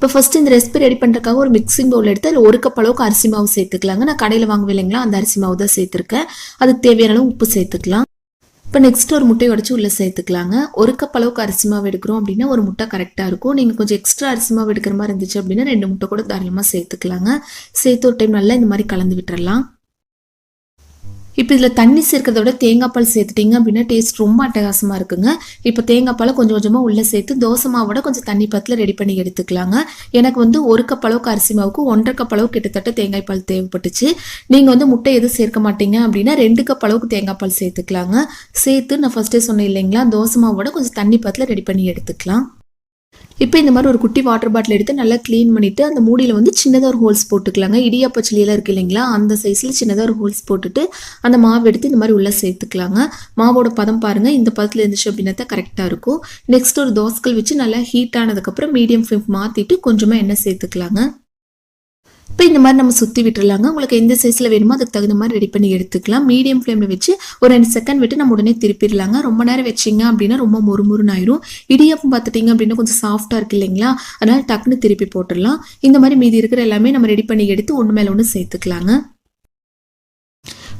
இப்போ ஃபர்ஸ்ட் இந்த recipe ready பண்ணுறதுக்காக ஒரு மிக்சிங் பவுல் எடுத்து அதில் 1 கப் அளவுக்கு அரிசி மாவு சேர்த்துக்கலாங்க. நான் கடையில் வாங்குவேன் இல்லைங்களா, அந்த அரிசி மாவு தான் சேர்த்துருக்கேன். அதுக்கு தேவையான அளவு உப்பு சேர்த்துக்கலாம். இப்போ நெக்ஸ்ட் ஒரு முட்டையை உடச்சி உள்ளே சேர்த்துக்கலாங்க. 1 கப் அளவுக்கு அரிசி மாவு எடுக்கிறோம் அப்படின்னா ஒரு முட்டை கரெக்டாக இருக்கும். நீங்கள் கொஞ்சம் எக்ஸ்ட்ரா அரிசி மாவு எடுக்கிற மாதிரி இருந்துச்சு அப்படின்னா 2 முட்டை கூட தாராளமாக சேர்த்துக்கலாங்க. சேர்த்து ஒரு டைம் நல்லா இந்த மாதிரி கலந்து விட்டுறலாம். இப்போ இதில் தண்ணி சேர்க்கறத விட தேங்காய் பால் சேர்த்துட்டிங்க அப்படின்னா டேஸ்ட் ரொம்ப அட்டகாசமாக இருக்குங்க. இப்போ தேங்காய் பாலை கொஞ்சம் கொஞ்சமாக உள்ளே சேர்த்து தோசை மாவோட கொஞ்சம் தண்ணி பத்தில் ரெடி பண்ணி எடுத்துக்கலாங்க. எனக்கு 1 கப் அளவுக்கு அரிசி மாவுக்கு 1.5 கப் அளவுக்கு கிட்டத்தட்ட தேங்காய் பால் தேவைப்பட்டுச்சு. நீங்கள் முட்டை எதுவும் சேர்க்க மாட்டீங்க அப்படின்னா 2 கப் அளவுக்கு தேங்காய் பால் சேர்த்துக்கலாங்க. சேர்த்து நான் ஃபர்ஸ்டே சொன்னேன் இல்லைங்களா, தோசை மாவோட கொஞ்சம் தண்ணி பத்தில் ரெடி பண்ணி எடுத்துக்கலாம். இப்போ இந்த மாதிரி ஒரு குட்டி வாட்டர் பாட்டில் எடுத்து நல்லா க்ளீன் பண்ணிவிட்டு அந்த மூடியில் சின்னதாக ஒரு ஹோல்ஸ் போட்டுக்கலாங்க. இடியாப்ப சளியெல்லாம் இருக்குது இல்லைங்களா, அந்த சைஸில் சின்னதாக ஒரு ஹோல்ஸ் போட்டுட்டு அந்த மாவு எடுத்து இந்த மாதிரி உள்ளே சேர்த்துக்கலாங்க. மாவோட பதம் பாருங்கள், இந்த பதத்தில் இருந்துச்சு அப்படின்னா தான் கரெக்டாக இருக்கும். நெக்ஸ்ட் ஒரு தோசைக்கல் வச்சு நல்லா ஹீட் ஆனதுக்கப்புறம் மீடியம் ஃப்ளேம் மாற்றிட்டு கொஞ்சமாக எண்ணெய் சேர்த்துக்கலாங்க. இப்போ இந்த மாதிரி நம்ம சுற்றி விட்டுருலாங்க. உங்களுக்கு எந்த சைஸில் வேணுமோ அதுக்கு தகுந்த மாதிரி ரெடி பண்ணி எடுத்துக்கலாம். மீடியம் ஃப்ளேமில் வச்சு ஒரு 2 செகண்ட் விட்டு நம்ம உடனே திருப்பிடலாங்க. ரொம்ப நேரம் வச்சிங்க அப்படின்னா ரொம்ப மொறுமொறுன்னு ஆயிரும். இடியாப்பம் பார்த்துட்டிங்க அப்படின்னா கொஞ்சம் சாஃப்டாக இருக்குது இல்லைங்களா, அதனால் டக்குன்னு திருப்பி போட்டுடலாம். இந்த மாதிரி மீதி இருக்கிற எல்லாமே நம்ம ரெடி பண்ணி எடுத்து ஒன்று மேலே ஒன்று சேர்த்துக்கலாங்க.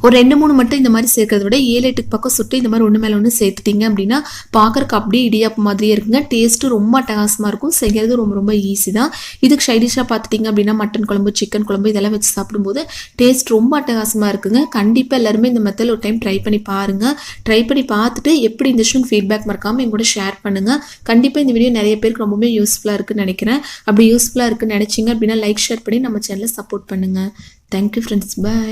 ஒரு 2-3 மட்டும் இந்த மாதிரி சேர்க்கறத விட 7-8 பக்கம் சுட்டு இந்த மாதிரி ஒன்று மேலே ஒன்று சேர்த்துட்டிங்க அப்படின்னா பார்க்கறக்கு அப்படியே இடியாப்பம் மாதிரியே இருக்குங்க. டேஸ்ட்டு ரொம்ப அட்டகாசமாக இருக்கும். செய்கிறது ரொம்ப ரொம்ப ஈஸி தான். இதுக்கு சைடிஷாக பார்த்துட்டிங்க அப்படின்னா மட்டன் குழம்பு, சிக்கன் குழம்பு இதெல்லாம் வச்சு சாப்பிடும்போது டேஸ்ட் ரொம்ப அட்டகாசமாக இருக்குங்க. கண்டிப்பாக எல்லாருமே இந்த மெத்தடில் ஒரு டைம் ட்ரை பண்ணி பாருங்கள். ட்ரை பண்ணி பார்த்துட்டு எப்படி இருந்துச்சுன்னு ஃபீட்பேக் மறக்காமல் என் கூட ஷேர் பண்ணுங்கள். கண்டிப்பாக இந்த வீடியோ நிறைய பேருக்கு ரொம்பவே யூஸ்ஃபுல்லாக இருக்குன்னு நினைக்கிறேன். அப்படி யூஸ்ஃபுல்லாக இருக்குன்னு நினச்சிங்க அப்படின்னா லைக் ஷேர் பண்ணி நம்ம சேனலை சப்போர்ட் பண்ணுங்கள். தேங்க்யூ ஃப்ரெண்ட்ஸ், பாய்.